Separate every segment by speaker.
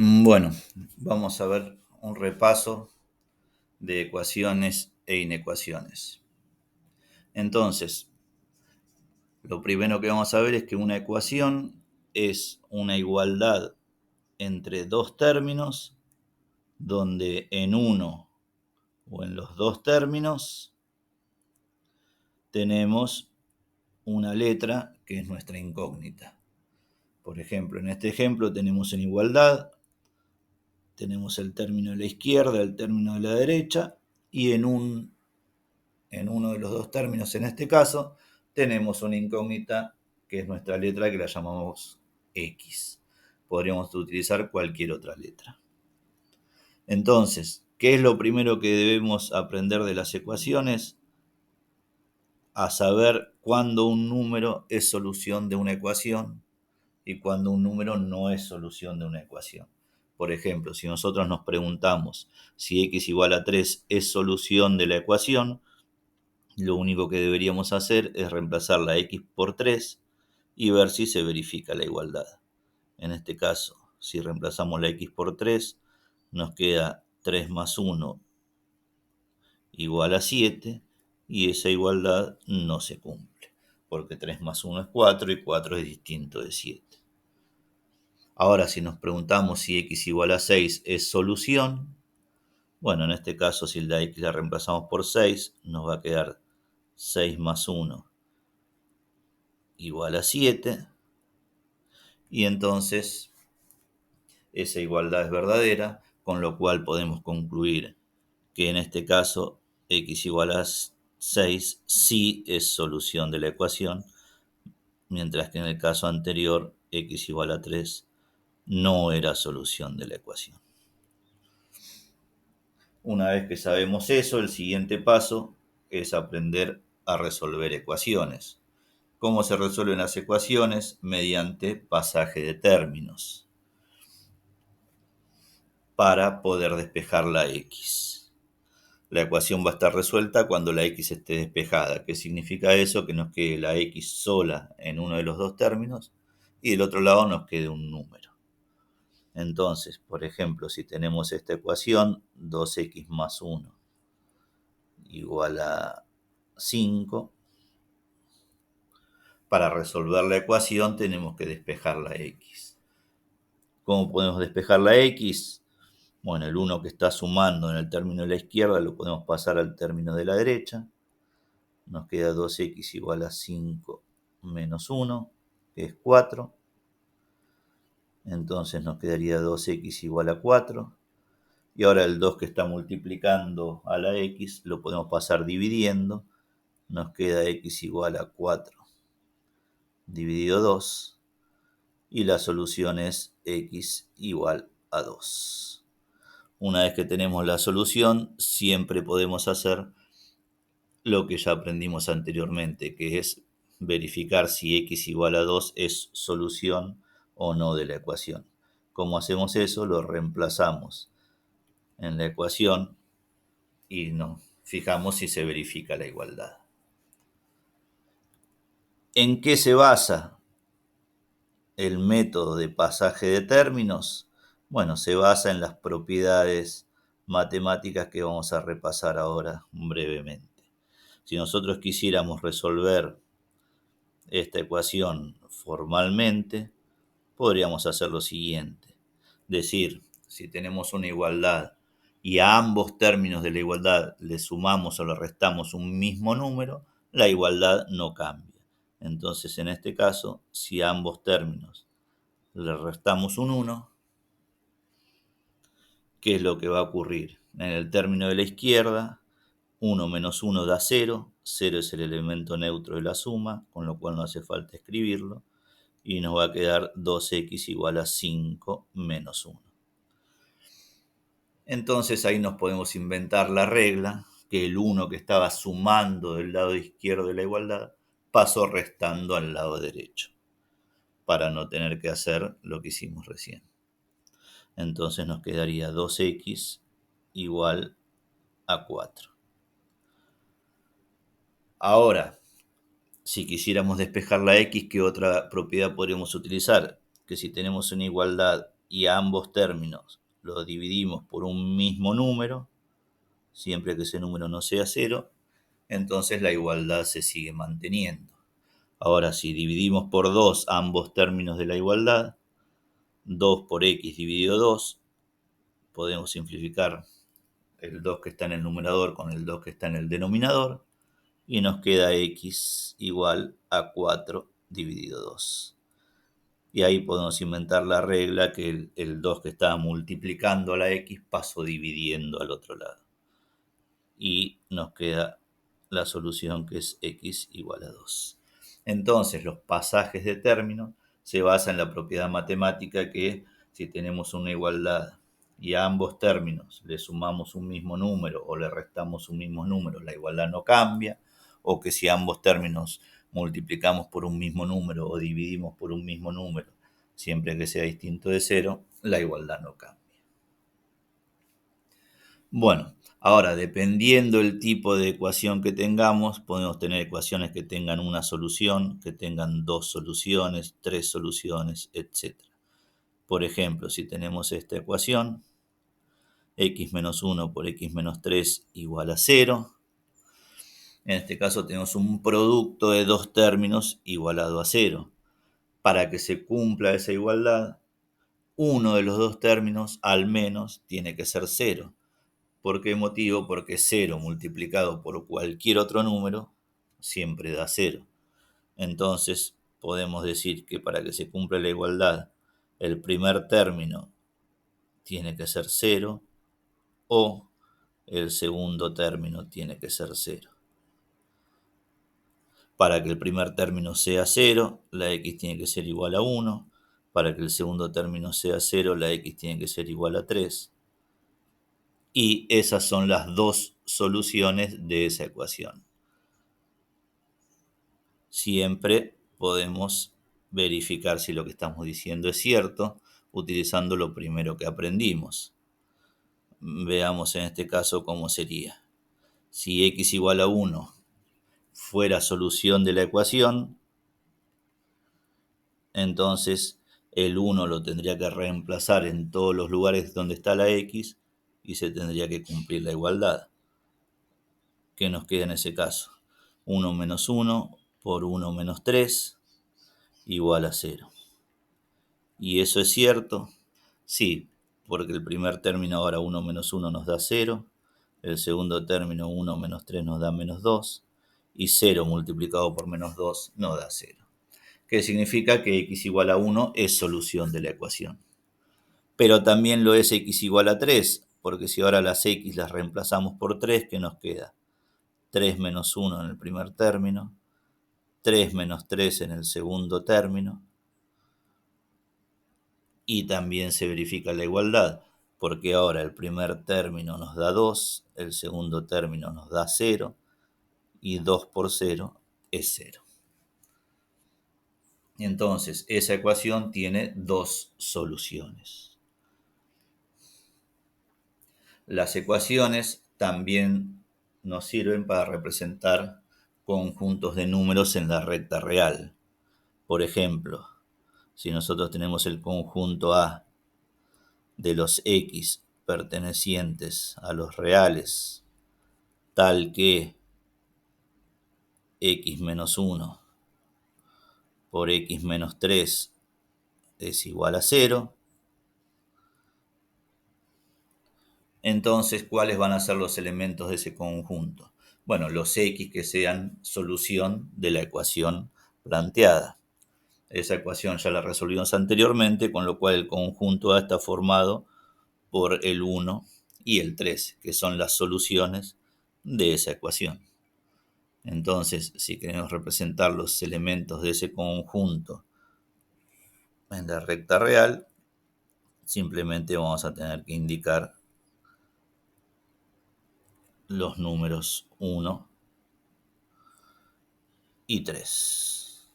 Speaker 1: Bueno, vamos a ver un repaso de ecuaciones e inecuaciones. Entonces, lo primero que vamos a ver es que una ecuación es una igualdad entre dos términos donde en uno o en los dos términos tenemos una letra que es nuestra incógnita. Por ejemplo, en este ejemplo tenemos en igualdad, tenemos el término de la izquierda, el término de la derecha, y en uno de los dos términos, en este caso, tenemos una incógnita que es nuestra letra, que la llamamos X. Podríamos utilizar cualquier otra letra. Entonces, ¿qué es lo primero que debemos aprender de las ecuaciones? A saber cuándo un número es solución de una ecuación y cuándo un número no es solución de una ecuación. Por ejemplo, si nosotros nos preguntamos si x igual a 3 es solución de la ecuación, lo único que deberíamos hacer es reemplazar la x por 3 y ver si se verifica la igualdad. En este caso, si reemplazamos la x por 3, nos queda 3 más 1 igual a 7 y esa igualdad no se cumple, porque 3 más 1 es 4 y 4 es distinto de 7. Ahora, si nos preguntamos si x igual a 6 es solución, bueno, en este caso, si la x la reemplazamos por 6, nos va a quedar 6 más 1 igual a 7, y entonces esa igualdad es verdadera, con lo cual podemos concluir que en este caso x igual a 6 sí es solución de la ecuación, mientras que en el caso anterior x igual a 3 no era solución de la ecuación. Una vez que sabemos eso, el siguiente paso es aprender a resolver ecuaciones. ¿Cómo se resuelven las ecuaciones? Mediante pasaje de términos, para poder despejar la x. La ecuación va a estar resuelta cuando la x esté despejada. ¿Qué significa eso? Que nos quede la x sola en uno de los dos términos y del otro lado nos quede un número. Entonces, por ejemplo, si tenemos esta ecuación, 2x más 1 igual a 5, para resolver la ecuación tenemos que despejar la x. ¿Cómo podemos despejar la x? Bueno, el 1 que está sumando en el término de la izquierda lo podemos pasar al término de la derecha. Nos queda 2x igual a 5 menos 1, que es 4. Entonces nos quedaría 2x igual a 4. Y ahora el 2 que está multiplicando a la x lo podemos pasar dividiendo. Nos queda x igual a 4 dividido 2. Y la solución es x igual a 2. Una vez que tenemos la solución, siempre podemos hacer lo que ya aprendimos anteriormente, que es verificar si x igual a 2 es solución o no de la ecuación. ¿Cómo hacemos eso? Lo reemplazamos en la ecuación y nos fijamos si se verifica la igualdad. ¿En qué se basa el método de pasaje de términos? Bueno, se basa en las propiedades matemáticas que vamos a repasar ahora brevemente. Si nosotros quisiéramos resolver esta ecuación formalmente, podríamos hacer lo siguiente. Decir, si tenemos una igualdad y a ambos términos de la igualdad le sumamos o le restamos un mismo número, la igualdad no cambia. Entonces, en este caso, si a ambos términos le restamos un 1, ¿qué es lo que va a ocurrir? En el término de la izquierda, 1 menos 1 da 0, 0 es el elemento neutro de la suma, con lo cual no hace falta escribirlo, y nos va a quedar 2x igual a 5 menos 1. Entonces ahí nos podemos inventar la regla, que el 1 que estaba sumando del lado izquierdo de la igualdad pasó restando al lado derecho, para no tener que hacer lo que hicimos recién. Entonces nos quedaría 2x igual a 4. Ahora, si quisiéramos despejar la x, ¿qué otra propiedad podríamos utilizar? Que si tenemos una igualdad y a ambos términos los dividimos por un mismo número, siempre que ese número no sea 0, entonces la igualdad se sigue manteniendo. Ahora, si dividimos por 2 ambos términos de la igualdad, 2 por x dividido 2, podemos simplificar el 2 que está en el numerador con el 2 que está en el denominador, y nos queda x igual a 4 dividido 2. Y ahí podemos inventar la regla que el 2 que estaba multiplicando a la x pasó dividiendo al otro lado. Y nos queda la solución, que es x igual a 2. Entonces, los pasajes de términos se basan en la propiedad matemática que si tenemos una igualdad y a ambos términos le sumamos un mismo número o le restamos un mismo número, la igualdad no cambia, o que si ambos términos multiplicamos por un mismo número o dividimos por un mismo número, siempre que sea distinto de 0, la igualdad no cambia. Bueno, ahora, dependiendo del tipo de ecuación que tengamos, podemos tener ecuaciones que tengan una solución, que tengan 2 soluciones, 3 soluciones, etc. Por ejemplo, si tenemos esta ecuación, x menos 1 por x menos 3 igual a 0. En este caso tenemos un producto de dos términos igualado a 0. Para que se cumpla esa igualdad, uno de los dos términos al menos tiene que ser 0. ¿Por qué motivo? Porque 0 multiplicado por cualquier otro número siempre da 0. Entonces podemos decir que para que se cumpla la igualdad, el primer término tiene que ser 0 o el segundo término tiene que ser 0. Para que el primer término sea 0, la x tiene que ser igual a 1. Para que el segundo término sea 0, la x tiene que ser igual a 3. Y esas son las dos soluciones de esa ecuación. Siempre podemos verificar si lo que estamos diciendo es cierto utilizando lo primero que aprendimos. Veamos en este caso cómo sería. Si x igual a 1 fuera solución de la ecuación, entonces el 1 lo tendría que reemplazar en todos los lugares donde está la x y se tendría que cumplir la igualdad. ¿Qué nos queda en ese caso? 1 menos 1 por 1 menos 3 igual a 0. ¿Y eso es cierto? Sí, porque el primer término ahora 1 menos 1 nos da 0, el segundo término 1 menos 3 nos da menos 2, y 0 multiplicado por menos 2 nos da 0. Que significa que x igual a 1 es solución de la ecuación. Pero también lo es x igual a 3, porque si ahora las x las reemplazamos por 3, ¿qué nos queda? 3 menos 1 en el primer término, 3 menos 3 en el segundo término, y también se verifica la igualdad, porque ahora el primer término nos da 2, el segundo término nos da 0, y 2 por 0 es 0. Entonces, esa ecuación tiene dos soluciones. Las ecuaciones también nos sirven para representar conjuntos de números en la recta real. Por ejemplo, si nosotros tenemos el conjunto A de los x pertenecientes a los reales, tal que x menos 1 por x menos 3 es igual a 0, entonces, ¿cuáles van a ser los elementos de ese conjunto? Bueno, los x que sean solución de la ecuación planteada. Esa ecuación ya la resolvimos anteriormente, con lo cual el conjunto A está formado por el 1 y el 3, que son las soluciones de esa ecuación. Entonces, si queremos representar los elementos de ese conjunto en la recta real, simplemente vamos a tener que indicar los números 1 y 3.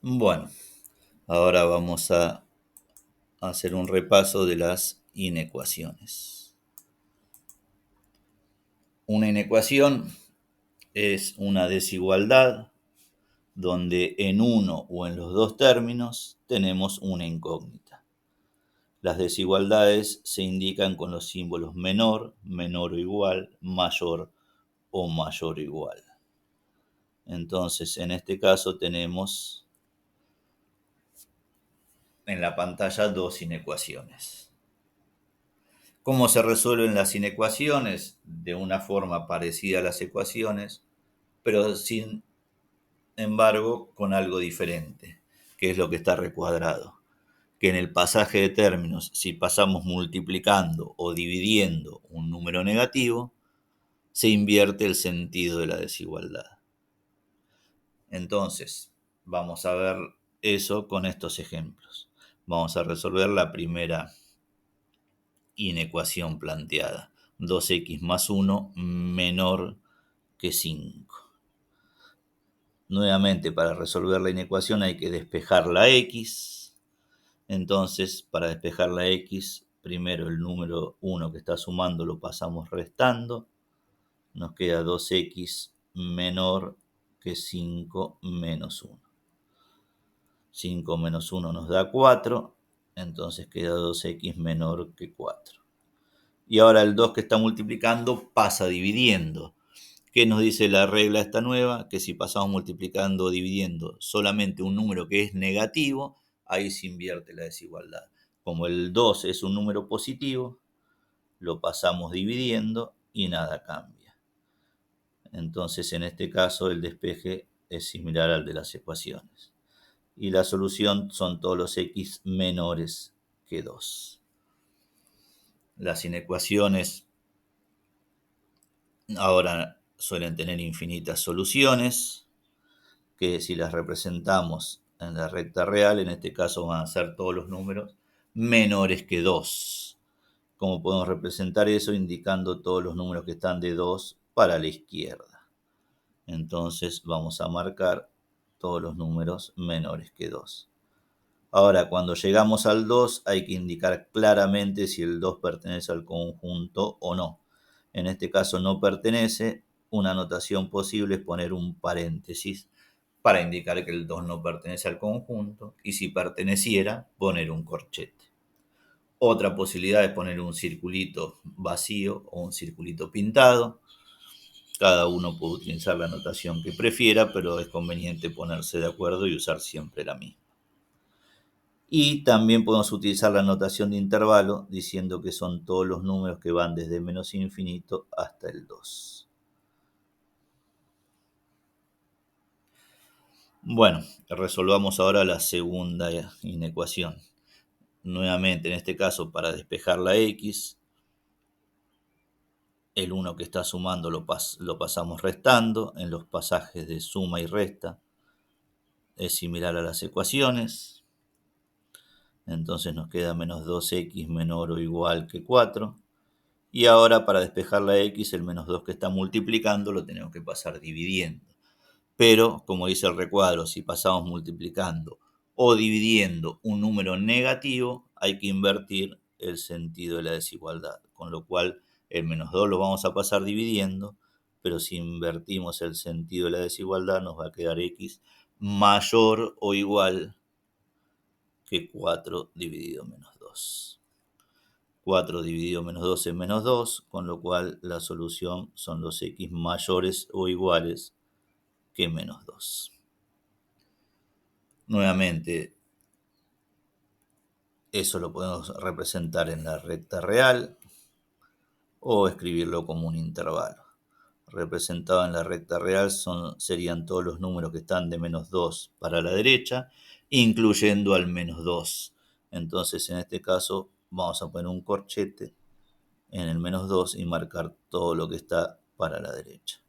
Speaker 1: Bueno, ahora vamos a hacer un repaso de las inecuaciones. Una inecuación es una desigualdad donde en uno o en los dos términos tenemos una incógnita. Las desigualdades se indican con los símbolos menor, menor o igual, mayor o mayor o igual. Entonces, en este caso tenemos en la pantalla dos inecuaciones. ¿Cómo se resuelven las inecuaciones? De una forma parecida a las ecuaciones, pero sin embargo con algo diferente, que es lo que está recuadrado. Que en el pasaje de términos, si pasamos multiplicando o dividiendo un número negativo, se invierte el sentido de la desigualdad. Entonces, vamos a ver eso con estos ejemplos. Vamos a resolver la primera inecuación planteada. 2x más 1 menor que 5. Nuevamente, para resolver la inecuación hay que despejar la x. Entonces, para despejar la x, primero el número 1 que está sumando lo pasamos restando. Nos queda 2x menor que 5 menos 1. 5 menos 1 nos da 4, entonces queda 2x menor que 4. Y ahora el 2 que está multiplicando pasa dividiendo. ¿Qué nos dice la regla esta nueva? Que si pasamos multiplicando o dividiendo solamente un número que es negativo, ahí se invierte la desigualdad. Como el 2 es un número positivo, lo pasamos dividiendo y nada cambia. Entonces, en este caso, el despeje es similar al de las ecuaciones. Y la solución son todos los x menores que 2. Las inecuaciones ahora suelen tener infinitas soluciones, que si las representamos en la recta real, en este caso van a ser todos los números menores que 2. ¿Cómo podemos representar eso? Indicando todos los números que están de 2 para la izquierda. Entonces vamos a marcar todos los números menores que 2. Ahora, cuando llegamos al 2, hay que indicar claramente si el 2 pertenece al conjunto o no. En este caso no pertenece. Una notación posible es poner un paréntesis para indicar que el 2 no pertenece al conjunto, y si perteneciera, poner un corchete. Otra posibilidad es poner un circulito vacío o un circulito pintado. Cada uno puede utilizar la notación que prefiera, pero es conveniente ponerse de acuerdo y usar siempre la misma. Y también podemos utilizar la notación de intervalo diciendo que son todos los números que van desde menos infinito hasta el 2. Bueno, resolvamos ahora la segunda inecuación. Nuevamente, en este caso, para despejar la x, el 1 que está sumando lo pasamos restando. En los pasajes de suma y resta es similar a las ecuaciones. Entonces nos queda menos 2x menor o igual que 4. Y ahora para despejar la x, el menos 2 que está multiplicando lo tenemos que pasar dividiendo. Pero, como dice el recuadro, si pasamos multiplicando o dividiendo un número negativo, hay que invertir el sentido de la desigualdad. Con lo cual, el menos 2 lo vamos a pasar dividiendo, pero si invertimos el sentido de la desigualdad, nos va a quedar x mayor o igual que 4 dividido menos 2. 4 dividido menos 2 es menos 2, con lo cual la solución son los x mayores o iguales que menos 2. Nuevamente, eso lo podemos representar en la recta real o escribirlo como un intervalo. Representado en la recta real serían todos los números que están de menos 2 para la derecha, incluyendo al menos 2. Entonces, en este caso, vamos a poner un corchete en el menos 2 y marcar todo lo que está para la derecha.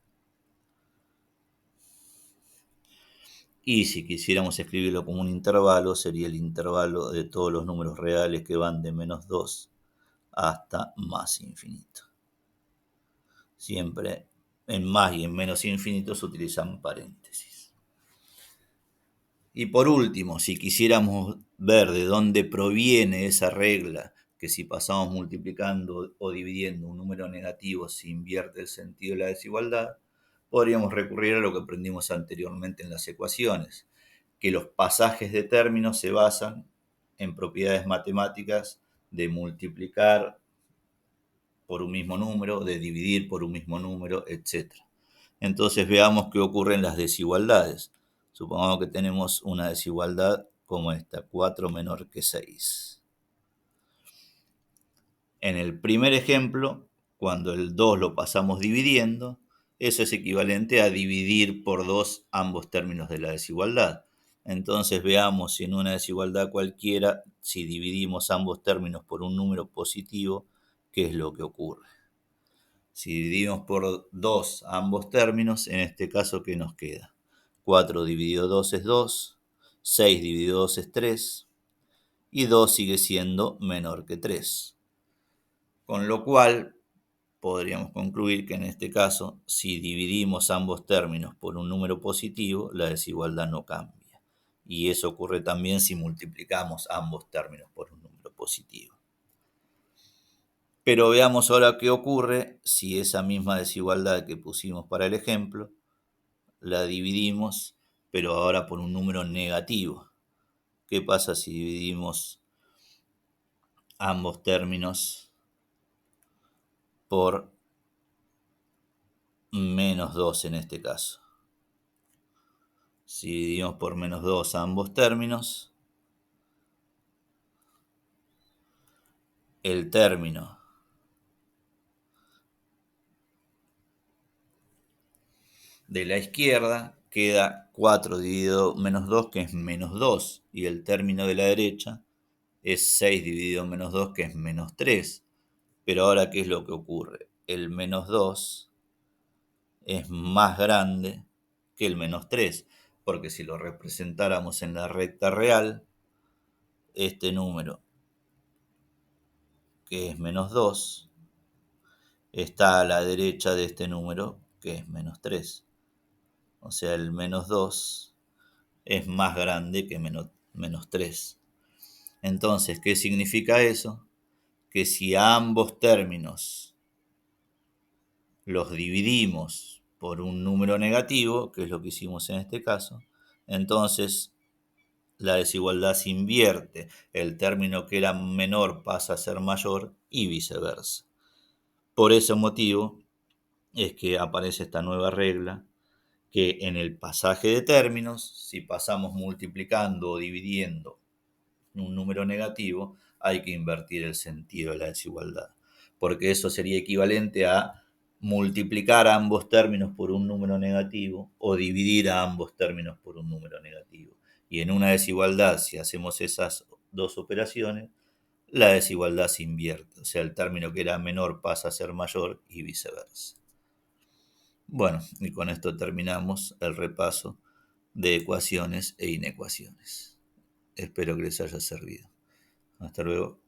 Speaker 1: Y si quisiéramos escribirlo como un intervalo, sería el intervalo de todos los números reales que van de menos 2 hasta más infinito. Siempre en más y en menos infinito se utilizan paréntesis. Y por último, si quisiéramos ver de dónde proviene esa regla, que si pasamos multiplicando o dividiendo un número negativo se invierte el sentido de la desigualdad, podríamos recurrir a lo que aprendimos anteriormente en las ecuaciones, que los pasajes de términos se basan en propiedades matemáticas de multiplicar por un mismo número, de dividir por un mismo número, etc. Entonces veamos qué ocurre en las desigualdades. Supongamos que tenemos una desigualdad como esta, 4 menor que 6. En el primer ejemplo, cuando el 2 lo pasamos dividiendo, eso es equivalente a dividir por 2 ambos términos de la desigualdad. Entonces veamos si en una desigualdad cualquiera, si dividimos ambos términos por un número positivo, qué es lo que ocurre. Si dividimos por 2 ambos términos, en este caso, ¿qué nos queda? 4 dividido 2 es 2, 6 dividido 2 es 3, y 2 sigue siendo menor que 3. Con lo cual, podríamos concluir que en este caso, si dividimos ambos términos por un número positivo, la desigualdad no cambia. Y eso ocurre también si multiplicamos ambos términos por un número positivo. Pero veamos ahora qué ocurre si esa misma desigualdad que pusimos para el ejemplo, la dividimos, pero ahora por un número negativo. ¿Qué pasa si dividimos ambos términos por menos 2 en este caso? Si dividimos por menos 2 ambos términos, el término de la izquierda queda 4 dividido menos 2, que es menos 2, y el término de la derecha es 6 dividido menos 2, que es menos 3. Pero ahora, ¿qué es lo que ocurre? El menos 2 es más grande que el menos 3, porque si lo representáramos en la recta real, este número, que es menos 2, está a la derecha de este número, que es menos 3. O sea, el menos 2 es más grande que menos 3. Entonces, ¿qué significa eso? Que si a ambos términos los dividimos por un número negativo, que es lo que hicimos en este caso, entonces la desigualdad se invierte. El término que era menor pasa a ser mayor y viceversa. Por ese motivo es que aparece esta nueva regla, que en el pasaje de términos, si pasamos multiplicando o dividiendo un número negativo, hay que invertir el sentido de la desigualdad, porque eso sería equivalente a multiplicar a ambos términos por un número negativo o dividir a ambos términos por un número negativo. Y en una desigualdad, si hacemos esas dos operaciones, la desigualdad se invierte, o sea, el término que era menor pasa a ser mayor y viceversa. Bueno, y con esto terminamos el repaso de ecuaciones e inecuaciones. Espero que les haya servido. Hasta luego.